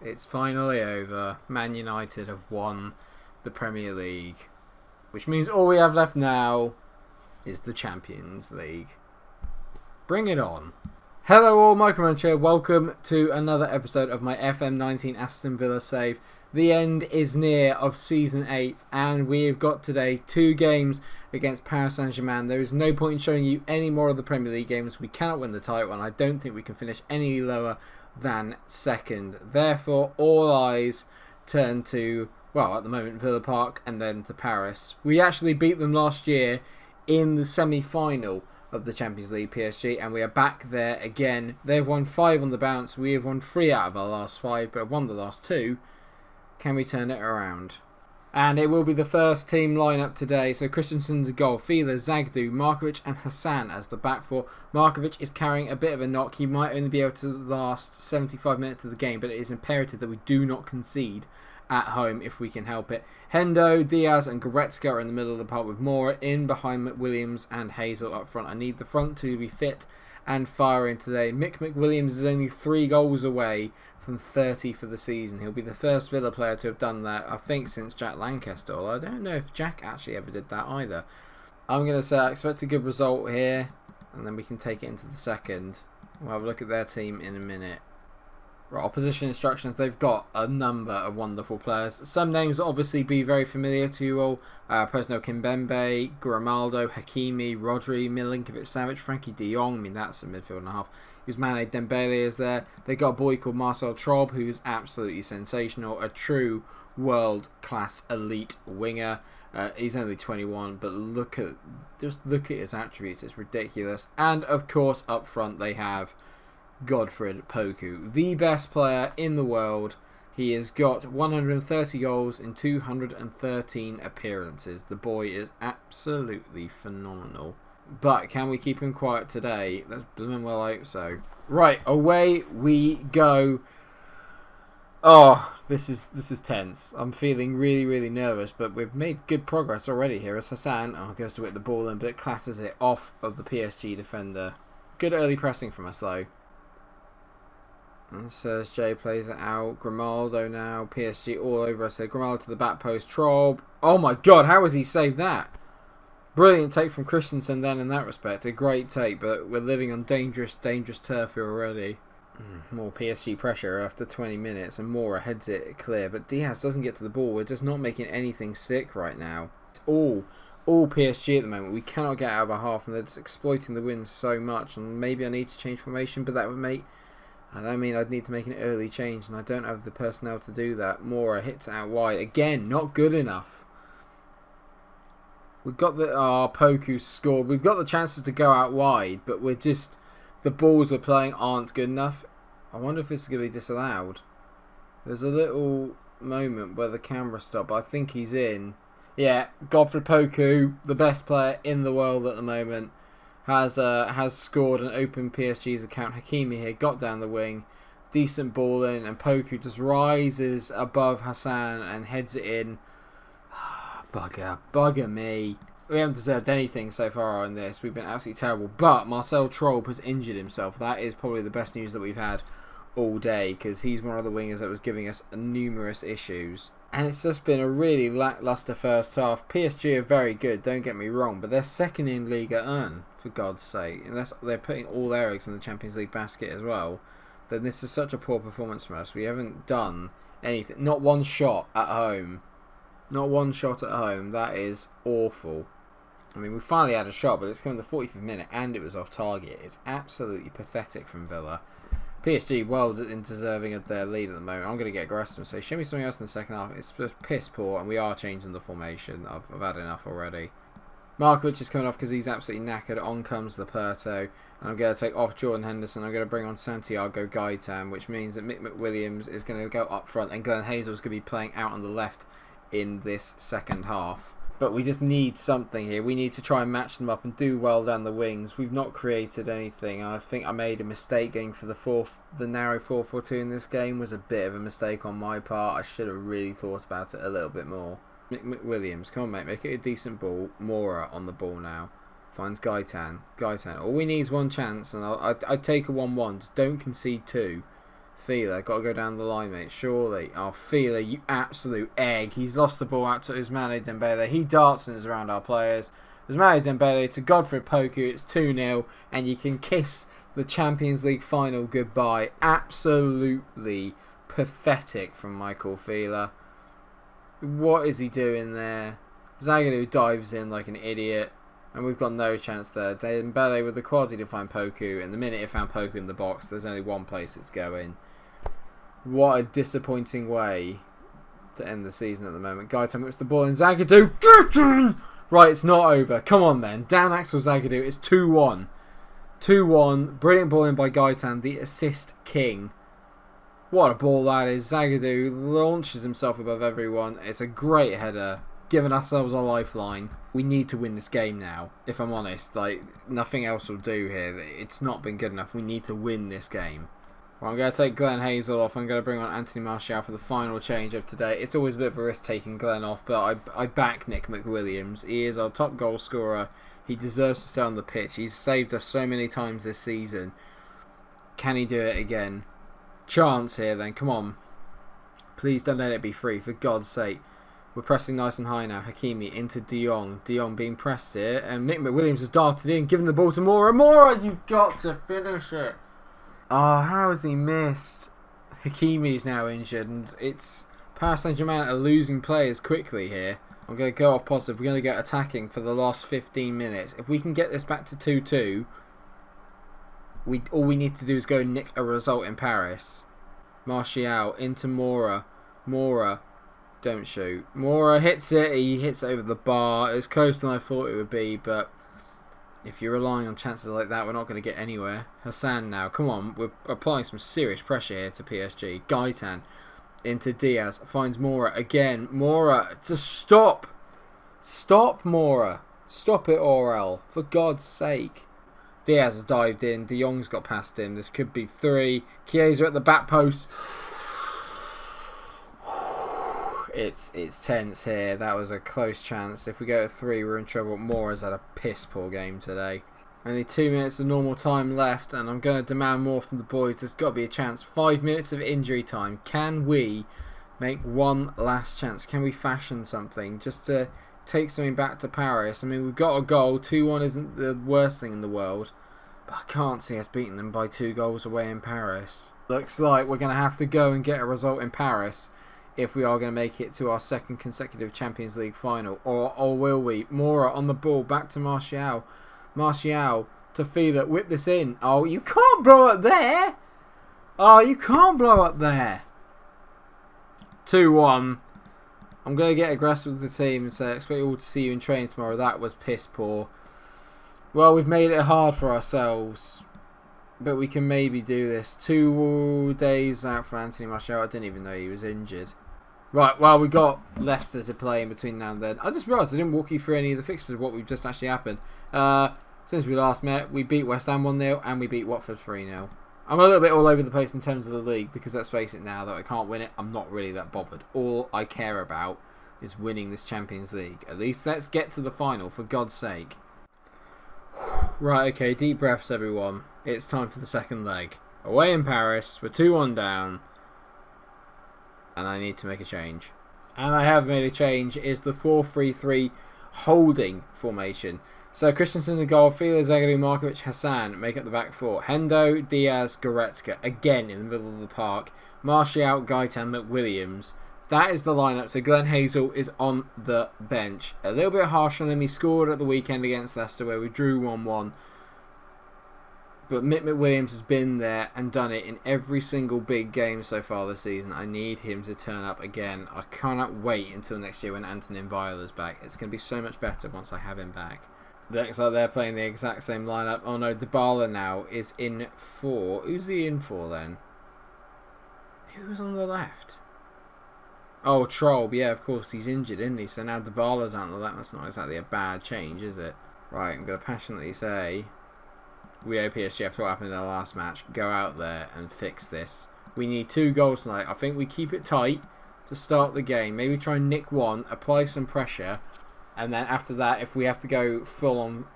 It's finally over. Man United have won the Premier League, which means all we have left now is the Champions League. Bring it on. Hello all, Munch here. Welcome to another episode of my FM19 Aston Villa save. The end is near of Season 8 and we've got today 2 games against Paris Saint-Germain. There is no point in showing you any more of the Premier League games. We cannot win the title and I don't think we can finish any lower than second. Therefore, all eyes turn to, well, at the moment, Villa Park and then to Paris. We actually beat them last year in the semi-final of the Champions League, PSG, and we are back there again. They've won 5 on the bounce. We have won 3 out of our last 5, but have won the last 2. Can we turn it around? And it will be the first team lineup today. So Christensen's a goal. Fila, Zagdu, Markovic and Hassan as the back four. Markovic is carrying a bit of a knock. He might only be able to last 75 minutes of the game, but it is imperative that we do not concede at home if we can help it. Hendo, Diaz and Goretzka are in the middle of the park with Mora in behind McWilliams and Hazel up front. I need the front two to be fit and firing today. McWilliams is only 3 goals away from 30 for the season. He'll be the first Villa player to have done that, I think, since Jack Lancaster. I don't know if Jack actually ever did that either. I'm going to say I expect a good result here, and then we can take it into the second. We'll have a look at their team in a minute. Right, opposition instructions. They've got a number of wonderful players. Some names will obviously be very familiar to you all. Personal Kimpembe, Grimaldo, Hakimi, Rodri, Milinkovic-Savic, Frankie de Jong. I mean, that's a midfield and a half. Ousmane Dembele is there. They got a boy called Marcel Traub, who's absolutely sensational. A true world-class elite winger. He's only 21, but look at his attributes. It's ridiculous. And of course, up front they have Godfred Poku, the best player in the world. He has got 130 goals in 213 appearances. The boy is absolutely phenomenal. But can we keep him quiet today? That's blooming well, I hope so. Right, away we go. Oh, this is tense. I'm feeling really nervous, but we've made good progress already here as Hassan goes to whip the ball in, but it clatters it off of the PSG defender. Good early pressing from us though. And Serge plays it out. Grimaldo now. PSG all over us here. Grimaldo to the back post. Traub. Oh my god, how has he saved that? Brilliant take from Christensen then in that respect. A great take, but we're living on dangerous turf here already. More PSG pressure after 20 minutes and Mora heads it clear. But Diaz doesn't get to the ball. We're just not making anything stick right now. It's all PSG at the moment. We cannot get out of our half and they're just exploiting the wind so much. And maybe I need to change formation, but that would make... I mean, I'd need to make an early change, and I don't have the personnel to do that. Mora hits it out wide. Again, not good enough. We've got the... Poku scored. We've got the chances to go out wide, but we're just... The balls we're playing aren't good enough. I wonder if this is going to be disallowed. There's a little moment where the camera stopped, but I think he's in. Yeah, Godfred Poku, the best player in the world at the moment, has scored and opened PSG's account. Hakimi here got down the wing, decent ball in, and Poku just rises above Hassan and heads it in. Bugger me. We haven't deserved anything so far on this. We've been absolutely terrible. But Marcel Traub has injured himself. That is probably the best news that we've had all day, because he's one of the wingers that was giving us numerous issues. And it's just been a really lacklustre first half. PSG are very good, don't get me wrong, but they're second in Liga 1, for God's sake. Unless they're putting all their eggs in the Champions League basket as well, then this is such a poor performance from us. We haven't done anything. Not one shot at home. Not one shot at home. That is awful. I mean, we finally had a shot, but it's come in the 45th minute and it was off target. It's absolutely pathetic from Villa. PSG well deserving of their lead at the moment. I'm going to get aggressive and say, show me something else in the second half. It's piss poor, and we are changing the formation. I've had enough already. Markovic is coming off because he's absolutely knackered. On comes Laporto, and I'm going to take off Jordan Henderson. I'm going to bring on Santiago Gaitan, which means that McWilliams is going to go up front, and Glenn Hazel is going to be playing out on the left in this second half. But we just need something here. We need to try and match them up and do well down the wings. We've not created anything. I think I made a mistake going for the narrow 4-4-2 in this game. Was a bit of a mistake on my part. I should have really thought about it a little bit more. McWilliams, come on mate, make it a decent ball. Mora on the ball now. Finds Gaitan. All we need is one chance, and I'd take a 1-1. Just don't concede 2. Fila, got to go down the line, mate, surely. Oh, Fila, you absolute egg. He's lost the ball out to Ousmane Dembele. He darts and is around our players. Ousmane Dembele to Godfred Poku. It's 2-0, and you can kiss the Champions League final goodbye. Absolutely pathetic from Michael Fila. What is he doing there? Zagadou dives in like an idiot, and we've got no chance there. Dembele with the quality to find Poku, and the minute it found Poku in the box, there's only one place it's going. What a disappointing way to end the season at the moment. Gaitan whips the ball in. Zagadou, get in! Right, it's not over. Come on then. Dan Axel Zagadou. It's 2-1. 2-1. Brilliant ball in by Gaitan, the assist king. What a ball that is. Zagadou launches himself above everyone. It's a great header, giving ourselves a lifeline. We need to win this game now, if I'm honest. Like, nothing else will do here. It's not been good enough. We need to win this game. Well, I'm going to take Glenn Hazel off. I'm going to bring on Anthony Martial for the final change of today. It's always a bit of a risk taking Glenn off, but I back Nick McWilliams. He is our top goal scorer. He deserves to stay on the pitch. He's saved us so many times this season. Can he do it again? Chance here then, come on. Please don't let it be free, for God's sake. We're pressing nice and high now. Hakimi into De Jong. De Jong being pressed here, and Nick McWilliams has darted in, giving the ball to Mora. Mora, you've got to finish it. Oh, how has he missed? Hakimi's now injured, and it's Paris Saint-Germain are losing players quickly here. I'm going to go off positive. We're going to get attacking for the last 15 minutes. If we can get this back to 2-2... all we need to do is go nick a result in Paris. Martial into Mora. Mora, don't shoot. Mora hits it. He hits it over the bar. It's closer than I thought it would be, but if you're relying on chances like that, we're not going to get anywhere. Hassan now, come on. We're applying some serious pressure here to PSG. Gaitan into Diaz. Finds Mora again. Mora, to stop. Stop, Mora. Stop it, Orel. For God's sake. Diaz has dived in. De Jong's got past him. This could be 3. Chiesa at the back post. It's tense here. That was a close chance. If we go to 3, we're in trouble. Mora's had a piss poor game today. Only 2 minutes of normal time left, and I'm going to demand more from the boys. There's got to be a chance. 5 minutes of injury time. Can we make one last chance? Can we fashion something just to take something back to Paris? I mean, we've got a goal. 2-1 isn't the worst thing in the world, but I can't see us beating them by 2 goals away in Paris. Looks like we're going to have to go and get a result in Paris if we are going to make it to our 2nd consecutive Champions League final. Or will we? Mora on the ball, back to Martial. Martial to Fila, whip this in. Oh, you can't blow up there. Oh, you can't blow up there. 2-1. I'm going to get aggressive with the team and say I expect you all to see you in training tomorrow. That was piss poor. Well, we've made it hard for ourselves, but we can maybe do this. 2 days out for Anthony Martial. I didn't even know he was injured. Right, well, we got Leicester to play in between now and then. I just realised I didn't walk you through any of the fixtures of what we've just actually happened. Since we last met, we beat West Ham 1-0 and we beat Watford 3-0. I'm a little bit all over the place in terms of the league because let's face it, now that I can't win it, I'm not really that bothered. All I care about is winning this Champions League. At least let's get to the final, for God's sake. Right, okay, deep breaths everyone. It's time for the second leg. Away in Paris, we're 2-1 down. And I need to make a change. And I have made a change. It's the 4-3-3 holding formation. So Christensen in goal, Fila, Zagadou, Markovic, Hassan make up the back 4. Hendo, Diaz, Goretzka again in the middle of the park. Martial, Gaitan, McWilliams. That is the lineup. So Glenn Hazel is on the bench. A little bit harsh on him. He scored at the weekend against Leicester where we drew 1-1. But Mick McWilliams has been there and done it in every single big game so far this season. I need him to turn up again. I cannot wait until next year when Antonin Viola's back. It's going to be so much better once I have him back. Looks like they're playing the exact same lineup. Oh no, Dybala now is in for... Who's he in for then? Who was on the left? Oh, Troll. Yeah, of course, he's injured, isn't he? So now Dybala's out on the left. That's not exactly a bad change, is it? Right, I'm going to passionately say... We owe PSG after what happened in their last match. Go out there and fix this. We need 2 goals tonight. I think we keep it tight to start the game. Maybe try and nick 1, apply some pressure, and then after that, if we have to go full on,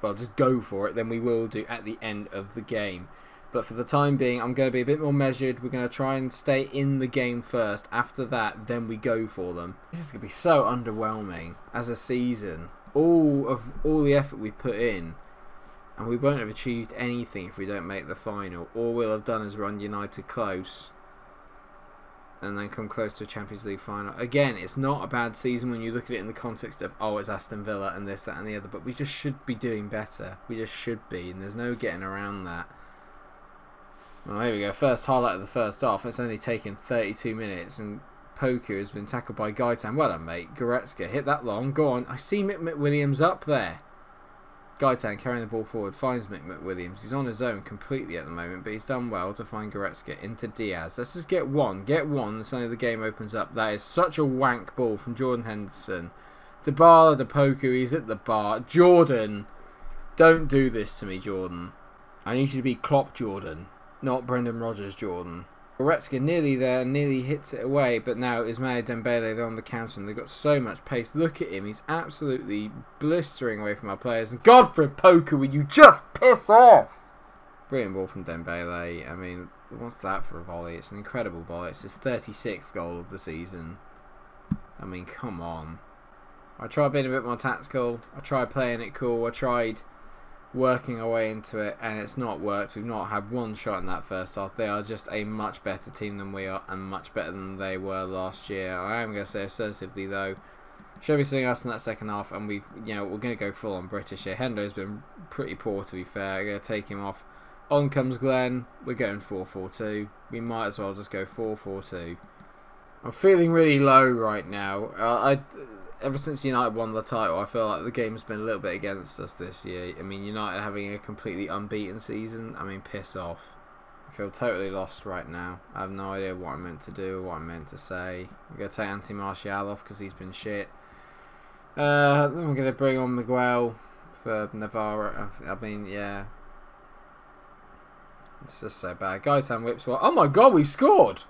well, just go for it, then we will do at the end of the game. But for the time being, I'm going to be a bit more measured. We're going to try and stay in the game first. After that, then we go for them. This is going to be so underwhelming as a season. All the effort we put in, and we won't have achieved anything if we don't make the final. All we'll have done is run United close, and then come close to a Champions League final. Again, it's not a bad season when you look at it in the context of, oh, it's Aston Villa and this, that and the other, but we just should be doing better. We just should be, and there's no getting around that. Well, here we go. First highlight of the first half. It's only taken 32 minutes, and Poku has been tackled by Gaitan. Well done, mate. Goretzka, hit that long. Go on. I see Mick McWilliams up there. Gaitan carrying the ball forward, finds Mick McWilliams. He's on his own completely at the moment, but he's done well to find Goretzka into Diaz. Let's just get one. Get one, and suddenly the game opens up. That is such a wank ball from Jordan Henderson. Dybala to Poku, he's at the bar. Jordan, don't do this to me, Jordan. I need you to be Klopp Jordan, not Brendan Rodgers Jordan. Goretzka nearly there, nearly hits it away, but now Ismaïla Dembélé, they're on the counter and they've got so much pace. Look at him, he's absolutely blistering away from our players. And Godfred, Poku, will you just piss off? Brilliant ball from Dembélé. I mean, what's that for a volley? It's an incredible volley. It's his 36th goal of the season. I mean, come on. I tried being a bit more tactical. I tried playing it cool. I tried working our way into it, and it's not worked. We've not had one shot in that first half. They are just a much better team than we are, and much better than they were last year. I am going to say assertively though, show me something else in that second half, and we're going to go full on British here. Hendo's been pretty poor, to be fair. I'm going to take him off. On comes Glenn. We're going 4-4-2. We might as well just go 4-4-2. I'm feeling really low right now. Ever since United won the title, I feel like the game's been a little bit against us this year. I mean, United having a completely unbeaten season. I mean, piss off. I feel totally lost right now. I have no idea what I'm meant to do or what I'm meant to say. I'm going to take Anthony Martial off because he's been shit. Then we're going to bring on Miguel for Navarro. I mean, yeah. It's just so bad. Gaitan whips one. Oh my god, we've scored!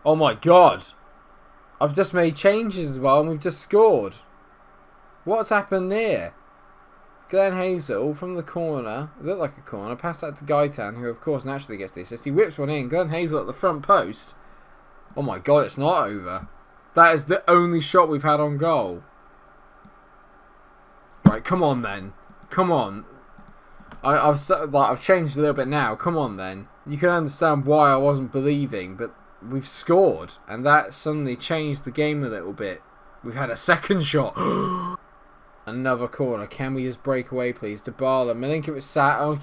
Oh my god! I've just made changes as well and we've just scored. What's happened here? Glenn Hazel from the corner. It looked like a corner. Pass that to Gaitan, who of course naturally gets the assist. He whips one in. Glenn Hazel at the front post. Oh my god, it's not over. That is the only shot we've had on goal. Right, come on then. Come on. I've changed a little bit now. Come on then. You can understand why I wasn't believing, but we've scored, and that suddenly changed the game a little bit. We've had a second shot. Another corner. Can we just break away, please? Dybala. Milinkovic sat. Oh.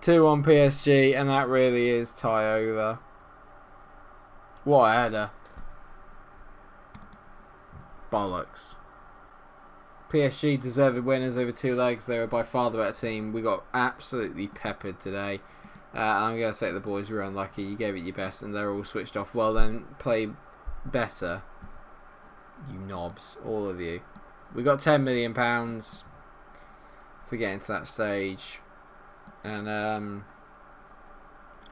2-1 PSG, and that really is tie over. What a header. Bollocks. PSG deserved winners over two legs. They were by far the better team. We got absolutely peppered today. I'm going to say the boys were unlucky. You gave it your best and they're all switched off. Well then, play better. You knobs. All of you. We got £10 million for getting to that stage. And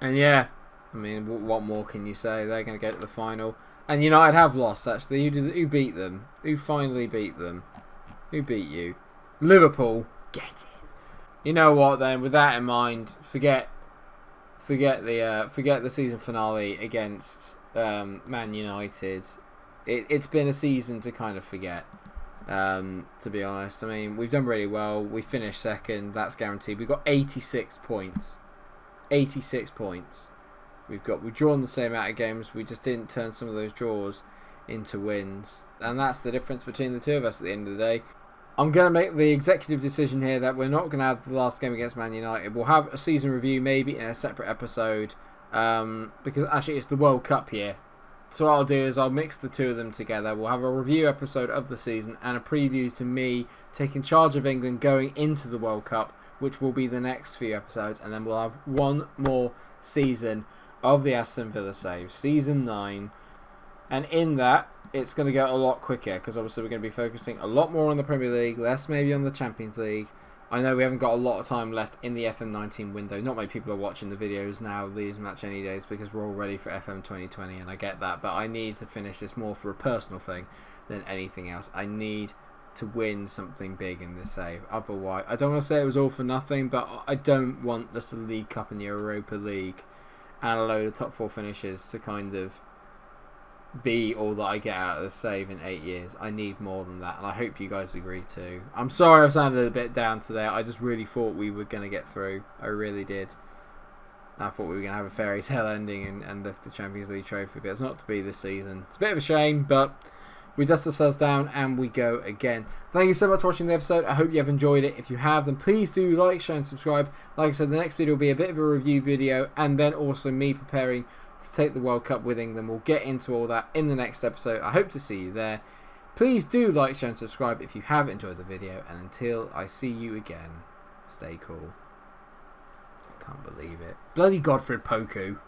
yeah. I mean, what more can you say? They're going to go to the final. And United have lost, actually. Who beat them? Who finally beat them? Who beat you? Liverpool. Get it. You know what then? With that in mind, forget the season finale against Man United. It's been a season to kind of forget. To be honest, I mean we've done really well. We finished second. That's guaranteed. We've got 86 points. 86 points. We've drawn the same amount of games. We just didn't turn some of those draws into wins. And that's the difference between the two of us at the end of the day. I'm going to make the executive decision here that we're not going to have the last game against Man United. We'll have a season review maybe in a separate episode. Because actually it's the World Cup year. So what I'll do is I'll mix the two of them together. We'll have a review episode of the season and a preview to me taking charge of England going into the World Cup, which will be the next few episodes. And then we'll have one more season of the Aston Villa Save, Season 9. And in that, it's going to go a lot quicker because obviously we're going to be focusing a lot more on the Premier League, less maybe on the Champions League. I know we haven't got a lot of time left in the FM19 window. Not many people are watching the videos now, these match any days, because we're all ready for FM 2020, and I get that. But I need to finish this more for a personal thing than anything else. I need to win something big in this save. Otherwise, I don't want to say it was all for nothing, but I don't want just a League Cup and the Europa League and a load of top 4 finishes to kind of be all that I get out of the save in 8 years. I need more than that, and I hope you guys agree too. I'm sorry I sounded a bit down today. I just really thought we were going to get through. I really did. I thought we were going to have a fairy tale ending and lift the Champions League trophy, but it's not to be this season. It's a bit of a shame, but we dust ourselves down and we go again. Thank you so much for watching the episode. I hope you have enjoyed it. If you have, then please do like, share and subscribe. Like I said, the next video will be a bit of a review video, and then also me preparing to take the World Cup with England. We'll get into all that in the next episode. I hope to see you there. Please do like, share and subscribe if you have enjoyed the video, and until I see you again, stay cool. Can't believe it. Bloody Godfred Poku.